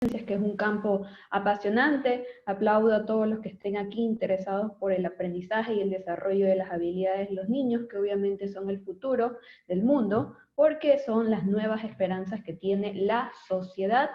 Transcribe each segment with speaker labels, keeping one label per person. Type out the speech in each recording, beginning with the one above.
Speaker 1: que es un campo apasionante. Aplaudo a todos los que estén aquí interesados por el aprendizaje y el desarrollo de las habilidades de los niños, que obviamente son el futuro del mundo, porque son las nuevas esperanzas que tiene la sociedad.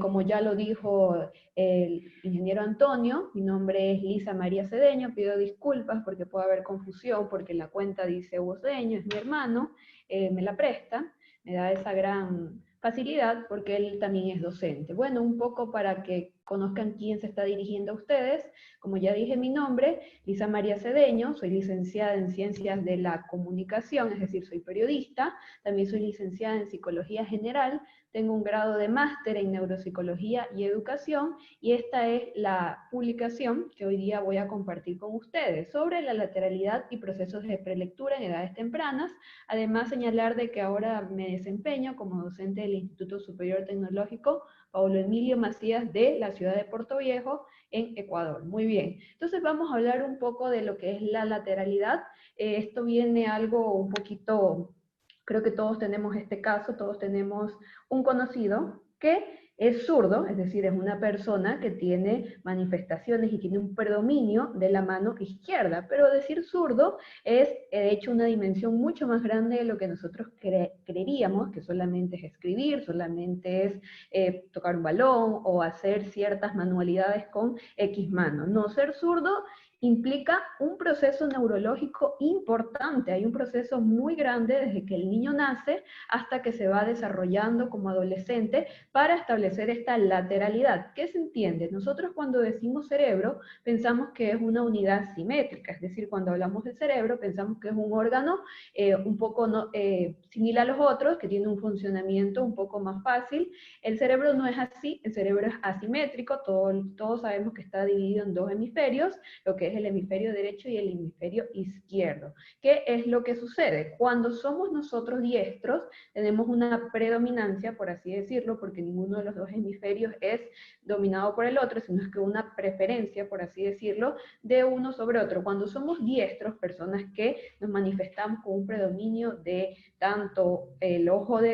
Speaker 1: Como ya lo dijo el ingeniero Antonio, mi nombre es Lisa María Cedeño, pido disculpas porque puede haber confusión, porque la cuenta dice Hugo Cedeño, es mi hermano, me la presta, me da esa gran facilidad porque él también es docente. Bueno, un poco para que conozcan quién se está dirigiendo a ustedes. Como ya dije mi nombre, Lisa María Cedeño, soy licenciada en Ciencias de la Comunicación, es decir, soy periodista, también soy licenciada en Psicología General, tengo un grado de máster en Neuropsicología y Educación, y esta es la publicación que hoy día voy a compartir con ustedes sobre la lateralidad y procesos de prelectura en edades tempranas. Además, señalar de que ahora me desempeño como docente del Instituto Superior Tecnológico Paulo Emilio Macías de la ciudad de Puerto Viejo, en Ecuador. Muy bien, entonces vamos a hablar un poco de lo que es la lateralidad. Esto viene algo un poquito, creo que todos tenemos este caso, todos tenemos un conocido que es zurdo, es decir, es una persona que tiene manifestaciones y tiene un predominio de la mano izquierda, pero decir zurdo es de hecho una dimensión mucho más grande de lo que nosotros creeríamos, que solamente es escribir, solamente es tocar un balón o hacer ciertas manualidades con X mano. No, ser zurdo implica un proceso neurológico importante, hay un proceso muy grande desde que el niño nace hasta que se va desarrollando como adolescente para establecer esta lateralidad. ¿Qué se entiende? Nosotros cuando decimos cerebro pensamos que es una unidad simétrica, es decir, cuando hablamos de cerebro pensamos que es un órgano un poco similar a los otros, que tiene un funcionamiento un poco más fácil. El cerebro no es así, el cerebro es asimétrico, todos sabemos que está dividido en dos hemisferios, lo que es el hemisferio derecho y el hemisferio izquierdo. ¿Qué es lo que sucede? Cuando somos nosotros diestros, tenemos una predominancia, por así decirlo, porque ninguno de los dos hemisferios es dominado por el otro, sino es que una preferencia, por así decirlo, de uno sobre otro. Cuando somos diestros, personas que nos manifestamos con un predominio de tanto el ojo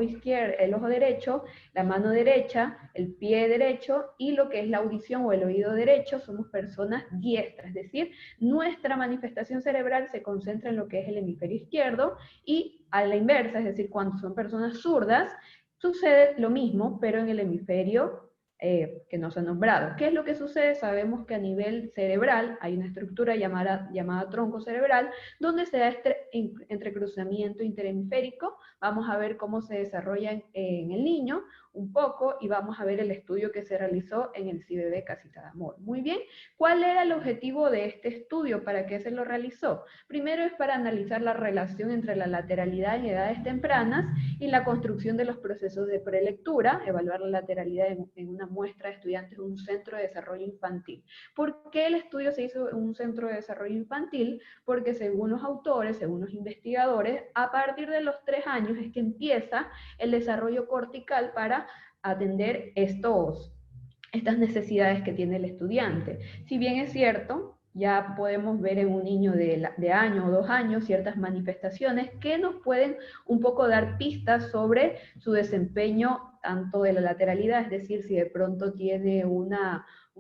Speaker 1: izquierdo, el ojo derecho, la mano derecha, el pie derecho y lo que es la audición o el oído derecho, somos personas diestras, es decir, nuestra manifestación cerebral se concentra en lo que es el hemisferio izquierdo, y a la inversa, es decir, cuando son personas zurdas, sucede lo mismo, pero en el hemisferio que no se ha nombrado. ¿Qué es lo que sucede? Sabemos que a nivel cerebral hay una estructura llamada tronco cerebral, donde se da este entrecruzamiento interhemisférico. Vamos a ver cómo se desarrolla en el niño un poco, y vamos a ver el estudio que se realizó en el CIBB Casita de Amor. Muy bien, ¿cuál era el objetivo de este estudio? ¿Para qué se lo realizó? Primero es para analizar la relación entre la lateralidad en edades tempranas y la construcción de los procesos de prelectura, evaluar la lateralidad en una muestra de estudiantes de un centro de desarrollo infantil. ¿Por qué el estudio se hizo en un centro de desarrollo infantil? Porque según los autores, según los investigadores, a partir de los 3 años es que empieza el desarrollo cortical para atender estas necesidades que tiene el estudiante. Si bien es cierto, ya podemos ver en un niño de año o 2 años ciertas manifestaciones que nos pueden un poco dar pistas sobre su desempeño tanto de la lateralidad, es decir, si de pronto tiene un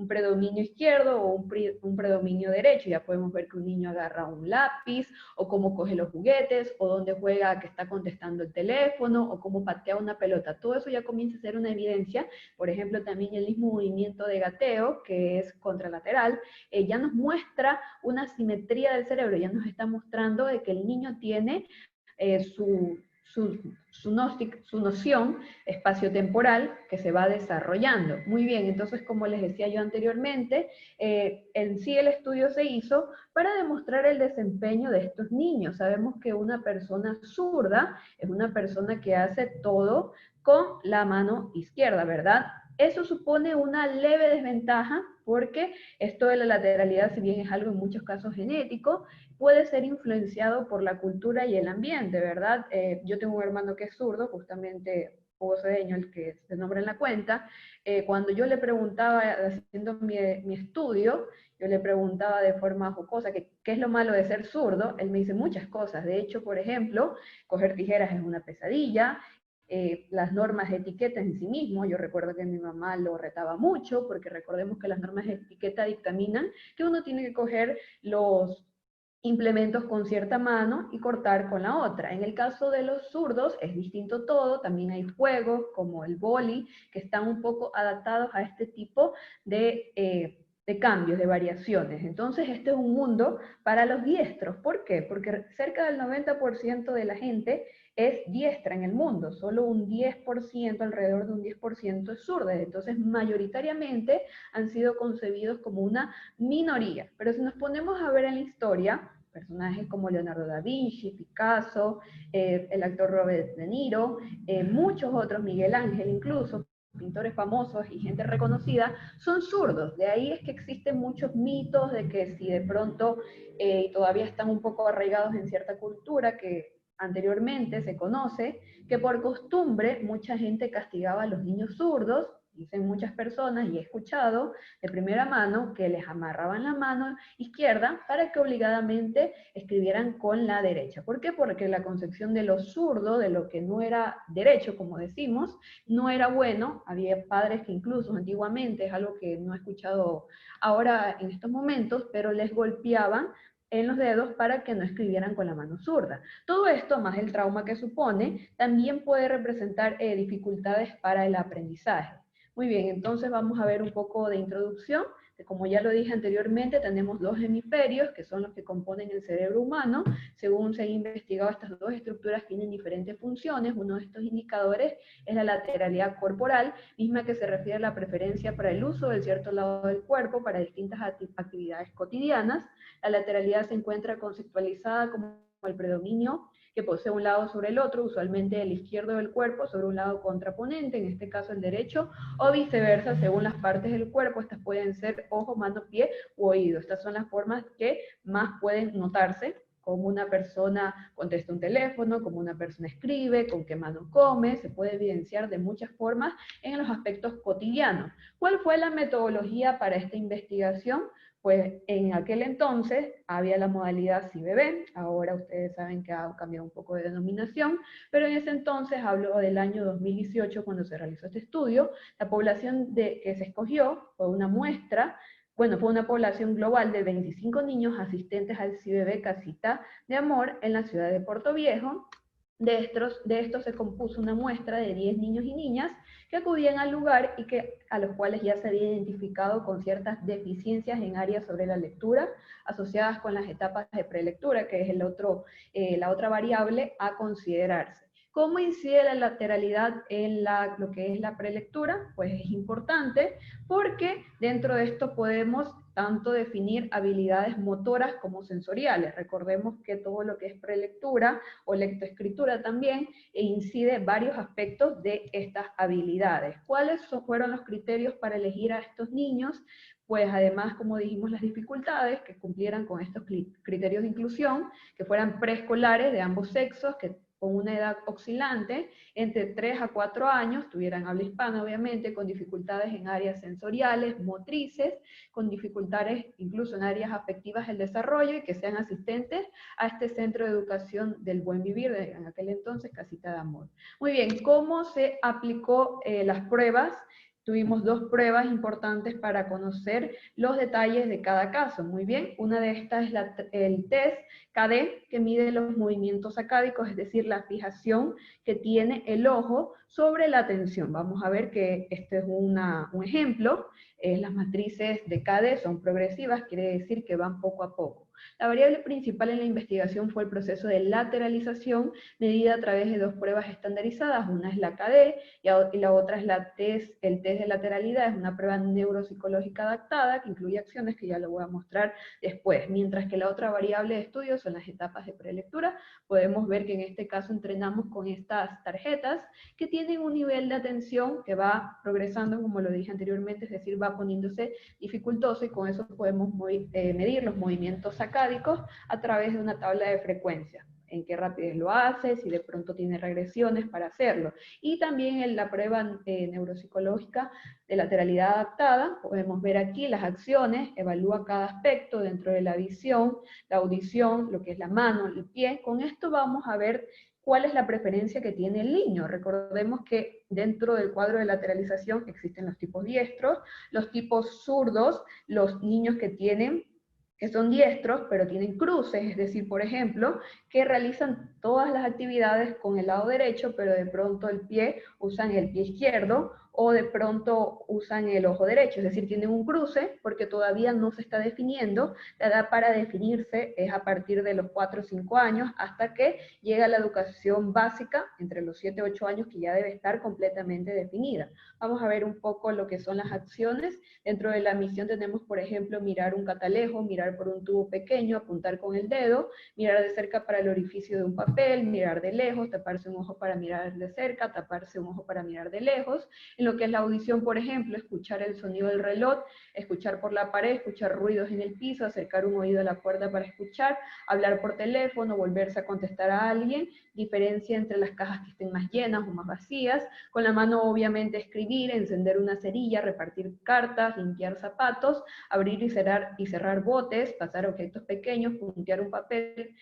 Speaker 1: predominio izquierdo o un predominio derecho. Ya podemos ver que un niño agarra un lápiz, o cómo coge los juguetes, o dónde juega que está contestando el teléfono, o cómo patea una pelota. Todo eso ya comienza a ser una evidencia. Por ejemplo, también el mismo movimiento de gateo, que es contralateral, ya nos muestra una simetría del cerebro, ya nos está mostrando de que el niño tiene su noción espaciotemporal que se va desarrollando. Muy bien, entonces como les decía yo anteriormente, en sí el estudio se hizo para demostrar el desempeño de estos niños. Sabemos que una persona zurda es una persona que hace todo con la mano izquierda, ¿verdad? Eso supone una leve desventaja porque esto de la lateralidad, si bien es algo en muchos casos genético, puede ser influenciado por la cultura y el ambiente, ¿verdad? Yo tengo un hermano que es zurdo, justamente Hugo Cedeño, el que se nombra en la cuenta. Cuando yo le preguntaba, haciendo mi estudio, yo le preguntaba de forma jocosa qué es lo malo de ser zurdo, él me dice muchas cosas. De hecho, por ejemplo, coger tijeras es una pesadilla, las normas de etiqueta en sí mismo. Yo recuerdo que mi mamá lo retaba mucho, porque recordemos que las normas de etiqueta dictaminan que uno tiene que coger los implementos con cierta mano y cortar con la otra. En el caso de los zurdos es distinto todo, también hay juegos como el boli que están un poco adaptados a este tipo de cambios, de variaciones. Entonces este es un mundo para los diestros. ¿Por qué? Porque cerca del 90% de la gente es diestra en el mundo, solo un 10%, alrededor de un 10% es zurda, entonces mayoritariamente han sido concebidos como una minoría. Pero si nos ponemos a ver en la historia, personajes como Leonardo da Vinci, Picasso, el actor Robert De Niro, muchos otros, Miguel Ángel incluso, pintores famosos y gente reconocida, son zurdos. De ahí es que existen muchos mitos de que si de pronto todavía están un poco arraigados en cierta cultura que anteriormente se conoce, que por costumbre mucha gente castigaba a los niños zurdos. Dicen muchas personas, y he escuchado de primera mano, que les amarraban la mano izquierda para que obligadamente escribieran con la derecha. ¿Por qué? Porque la concepción de lo zurdo, de lo que no era derecho, como decimos, no era bueno. Había padres que incluso antiguamente, es algo que no he escuchado ahora en estos momentos, pero les golpeaban en los dedos para que no escribieran con la mano zurda. Todo esto, más el trauma que supone, también puede representar dificultades para el aprendizaje. Muy bien, entonces vamos a ver un poco de introducción. Como ya lo dije anteriormente, tenemos dos hemisferios que son los que componen el cerebro humano. Según se ha investigado, estas dos estructuras tienen diferentes funciones. Uno de estos indicadores es la lateralidad corporal, misma que se refiere a la preferencia para el uso del cierto lado del cuerpo para distintas actividades cotidianas. La lateralidad se encuentra conceptualizada como el predominio que posee un lado sobre el otro, usualmente el izquierdo del cuerpo sobre un lado contraponente, en este caso el derecho, o viceversa, según las partes del cuerpo. Estas pueden ser ojo, mano, pie u oído. Estas son las formas que más pueden notarse, como una persona contesta un teléfono, como una persona escribe, con qué mano come. Se puede evidenciar de muchas formas en los aspectos cotidianos. ¿Cuál fue la metodología para esta investigación? Pues en aquel entonces había la modalidad CIBB, ahora ustedes saben que ha cambiado un poco de denominación, pero en ese entonces, hablo del año 2018 cuando se realizó este estudio, la población que se escogió fue una muestra, bueno, fue una población global de 25 niños asistentes al CIBB Casita de Amor en la ciudad de Puerto Viejo. De estos se compuso una muestra de 10 niños y niñas que acudían al lugar y a los cuales ya se había identificado con ciertas deficiencias en áreas sobre la lectura, asociadas con las etapas de prelectura, que es la otra variable a considerarse. ¿Cómo incide la lateralidad en lo que es la prelectura? Pues es importante porque dentro de esto podemos tanto definir habilidades motoras como sensoriales. Recordemos que todo lo que es prelectura o lectoescritura también incide varios aspectos de estas habilidades. ¿Cuáles fueron los criterios para elegir a estos niños? Pues además, como dijimos, las dificultades, que cumplieran con estos criterios de inclusión, que fueran preescolares de ambos sexos, que con una edad oscilante, entre 3 a 4 años, tuvieran habla hispana obviamente, con dificultades en áreas sensoriales, motrices, con dificultades incluso en áreas afectivas del desarrollo, y que sean asistentes a este centro de educación del buen vivir, en aquel entonces Casita de Amor. Muy bien, ¿cómo se aplicó las pruebas? Tuvimos dos pruebas importantes para conocer los detalles de cada caso. Muy bien, una de estas es el test KD, que mide los movimientos sacádicos, es decir, la fijación que tiene el ojo sobre la atención. Vamos a ver que este es un ejemplo. Las matrices de KD son progresivas, quiere decir que van poco a poco. La variable principal en la investigación fue el proceso de lateralización, medida a través de dos pruebas estandarizadas. Una es la KD y la otra es el test de lateralidad. Es una prueba neuropsicológica adaptada que incluye acciones que ya lo voy a mostrar después. Mientras que la otra variable de estudio son las etapas de prelectura. Podemos ver que en este caso entrenamos con estas tarjetas que tienen un nivel de atención que va progresando, como lo dije anteriormente, es decir, va poniéndose dificultoso, y con eso podemos medir los movimientos sacádicos a través de una tabla de frecuencia, en qué rapidez lo hace, si de pronto tiene regresiones para hacerlo. Y también en la prueba neuropsicológica de lateralidad adaptada, podemos ver aquí las acciones, evalúa cada aspecto dentro de la visión, la audición, lo que es la mano, el pie. Con esto vamos a ver cuál es la preferencia que tiene el niño. Recordemos que dentro del cuadro de lateralización existen los tipos diestros, los tipos zurdos, los niños que son diestros, pero tienen cruces, es decir, por ejemplo, que realizan todas las actividades con el lado derecho, pero de pronto usan el pie izquierdo, o de pronto usan el ojo derecho, es decir, tienen un cruce, porque todavía no se está definiendo. La edad para definirse es a partir de los 4 o 5 años, hasta que llega la educación básica, entre los 7 y 8 años, que ya debe estar completamente definida. Vamos a ver un poco lo que son las acciones. Dentro de la misión tenemos, por ejemplo, mirar un catalejo, mirar por un tubo pequeño, apuntar con el dedo, mirar de cerca para el orificio de un papel, mirar de lejos, taparse un ojo para mirar de cerca, taparse un ojo para mirar de lejos. En lo que es la audición, por ejemplo, escuchar el sonido del reloj, escuchar por la pared, escuchar ruidos en el piso, acercar un oído a la puerta para escuchar, hablar por teléfono, volverse a contestar a alguien, diferencia entre las cajas que estén más llenas o más vacías, con la mano obviamente escribir, encender una cerilla, repartir cartas, limpiar zapatos, abrir y cerrar botes, pasar objetos pequeños, puntear un papel,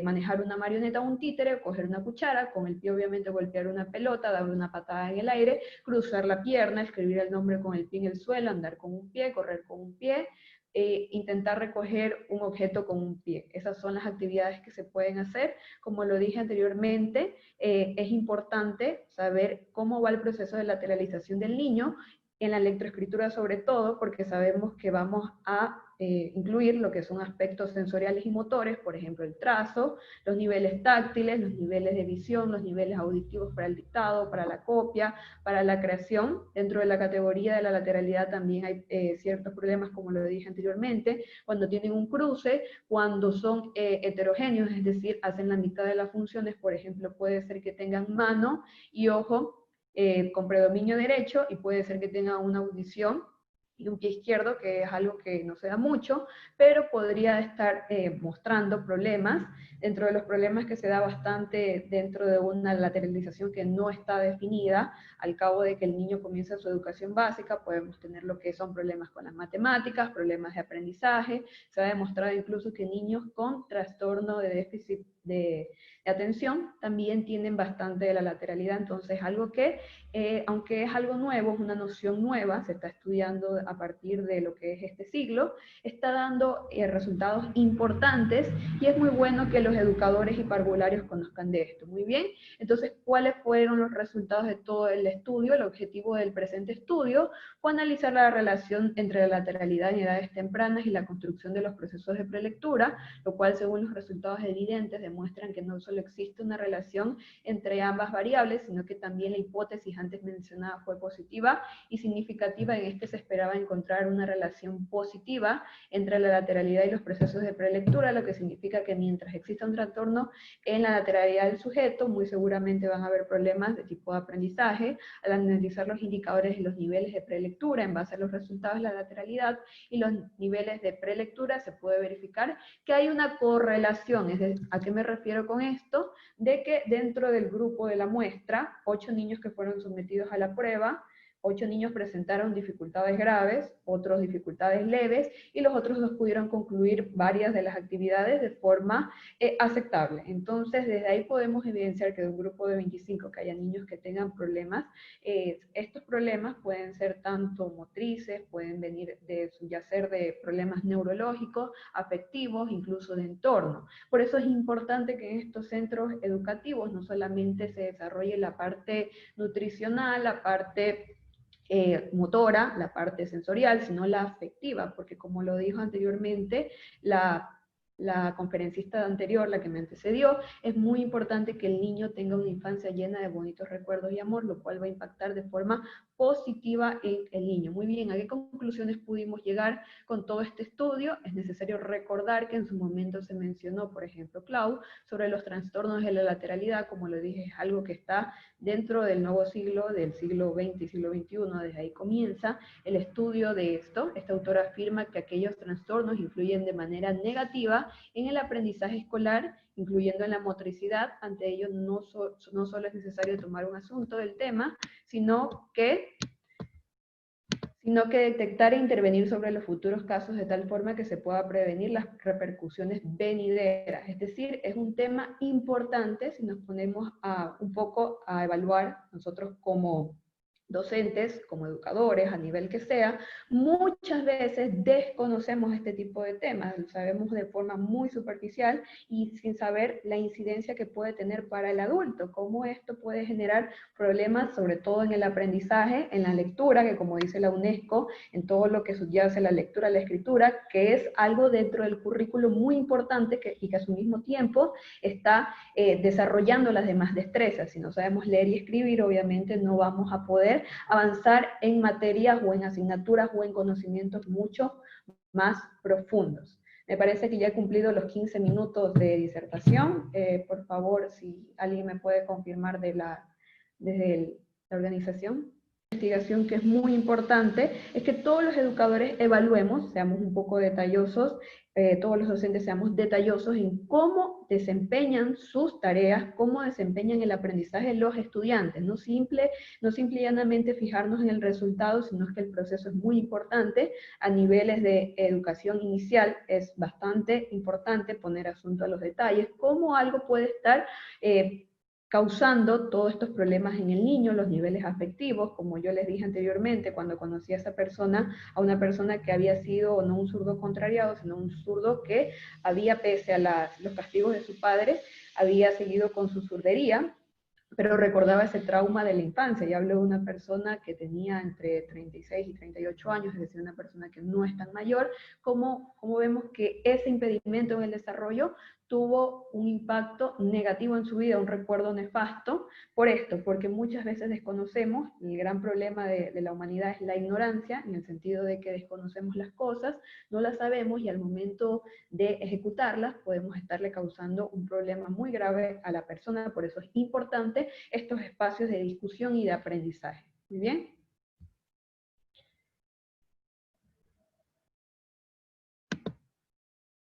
Speaker 1: manejar una marioneta o un títere, coger una cuchara, con el pie obviamente golpear una pelota, dar una patada en el aire, cruzar la pierna, escribir el nombre con el pie en el suelo, andar con un pie, correr con un pie, intentar recoger un objeto con un pie. Esas son las actividades que se pueden hacer. Como lo dije anteriormente, es importante saber cómo va el proceso de lateralización del niño, en la lectoescritura sobre todo, porque sabemos que vamos a incluir lo que son aspectos sensoriales y motores, por ejemplo el trazo, los niveles táctiles, los niveles de visión, los niveles auditivos para el dictado, para la copia, para la creación. Dentro de la categoría de la lateralidad también hay ciertos problemas, como lo dije anteriormente, cuando tienen un cruce, cuando son heterogéneos, es decir, hacen la mitad de las funciones. Por ejemplo, puede ser que tengan mano y ojo con predominio derecho, y puede ser que tenga una audición y un pie izquierdo, que es algo que no se da mucho, pero podría estar mostrando problemas. Dentro de los problemas que se da bastante dentro de una lateralización que no está definida, al cabo de que el niño comienza su educación básica, podemos tener lo que son problemas con las matemáticas, problemas de aprendizaje. Se ha demostrado incluso que niños con trastorno de déficit de atención también tienen bastante de la lateralidad. Entonces, algo que, aunque es algo nuevo, es una noción nueva, se está estudiando a partir de lo que es este siglo, está dando resultados importantes, y es muy bueno que los educadores y parvularios conozcan de esto. Muy bien, entonces, ¿cuáles fueron los resultados de todo el estudio? El objetivo del presente estudio fue analizar la relación entre la lateralidad en edades tempranas y la construcción de los procesos de prelectura, lo cual, según los resultados evidentes, demuestran que no solo existe una relación entre ambas variables, sino que también la hipótesis antes mencionada fue positiva y significativa. En este se esperaba encontrar una relación positiva entre la lateralidad y los procesos de prelectura, lo que significa que mientras exista un trastorno en la lateralidad del sujeto, muy seguramente van a haber problemas de tipo de aprendizaje. Al analizar los indicadores y los niveles de prelectura en base a los resultados de la lateralidad y los niveles de prelectura, se puede verificar que hay una correlación. ¿A qué me refiero con esto? De que dentro del grupo de la muestra, 8 niños que fueron sometidos a la prueba, 8 niños presentaron dificultades graves, otros dificultades leves, y los otros 2 pudieron concluir varias de las actividades de forma aceptable. Entonces, desde ahí podemos evidenciar que de un grupo de 25 que haya niños que tengan problemas, estos problemas pueden ser tanto motrices, pueden venir de subyacer de problemas neurológicos, afectivos, incluso de entorno. Por eso es importante que en estos centros educativos no solamente se desarrolle la parte nutricional, la parte motora, la parte sensorial, sino la afectiva, porque como lo dijo anteriormente la conferencista anterior, la que me antecedió, es muy importante que el niño tenga una infancia llena de bonitos recuerdos y amor, lo cual va a impactar de forma positiva en el niño. Muy bien, ¿a qué conclusiones pudimos llegar con todo este estudio? Es necesario recordar que en su momento se mencionó, por ejemplo, Clau, sobre los trastornos de la lateralidad. Como lo dije, es algo que está dentro del nuevo siglo, del siglo XX y siglo XXI, desde ahí comienza el estudio de esto. Esta autora afirma que aquellos trastornos influyen de manera negativa en el aprendizaje escolar, incluyendo en la motricidad. Ante ello, no solo es necesario tomar un asunto del tema, sino que sino que detectar e intervenir sobre los futuros casos de tal forma que se pueda prevenir las repercusiones venideras. Es decir, es un tema importante si nos ponemos un poco a evaluar nosotros como docentes, como educadores, a nivel que sea, muchas veces desconocemos este tipo de temas, lo sabemos de forma muy superficial y sin saber la incidencia que puede tener para el adulto, cómo esto puede generar problemas, sobre todo en el aprendizaje, en la lectura, que como dice la UNESCO, en todo lo que subyace la lectura, la escritura, que es algo dentro del currículo muy importante y que a su mismo tiempo está desarrollando las demás destrezas. Si no sabemos leer y escribir, obviamente no vamos a poder avanzar en materias o en asignaturas o en conocimientos mucho más profundos. Me parece que ya he cumplido los 15 minutos de disertación. Por favor, si alguien me puede confirmar desde la organización. Investigación que es muy importante es que todos los educadores evaluemos, seamos un poco detallosos, todos los docentes seamos detallosos en cómo desempeñan sus tareas, cómo desempeñan el aprendizaje de los estudiantes, no simple y llanamente fijarnos en el resultado, sino que el proceso es muy importante. A niveles de educación inicial es bastante importante poner asunto a los detalles, cómo algo puede estar causando todos estos problemas en el niño, los niveles afectivos, como yo les dije anteriormente, cuando conocí a esa persona, a una persona que había sido no un zurdo contrariado, sino un zurdo que había, pese a los castigos de su padre, había seguido con su zurdería, pero recordaba ese trauma de la infancia. Y hablo de una persona que tenía entre 36 y 38 años, es decir, una persona que no es tan mayor. ¿Cómo vemos que ese impedimento en el desarrollo tuvo un impacto negativo en su vida, un recuerdo nefasto? Por esto, porque muchas veces desconocemos, el gran problema de la humanidad es la ignorancia, en el sentido de que desconocemos las cosas, no las sabemos y al momento de ejecutarlas podemos estarle causando un problema muy grave a la persona. Por eso es importante estos espacios de discusión y de aprendizaje. Muy bien.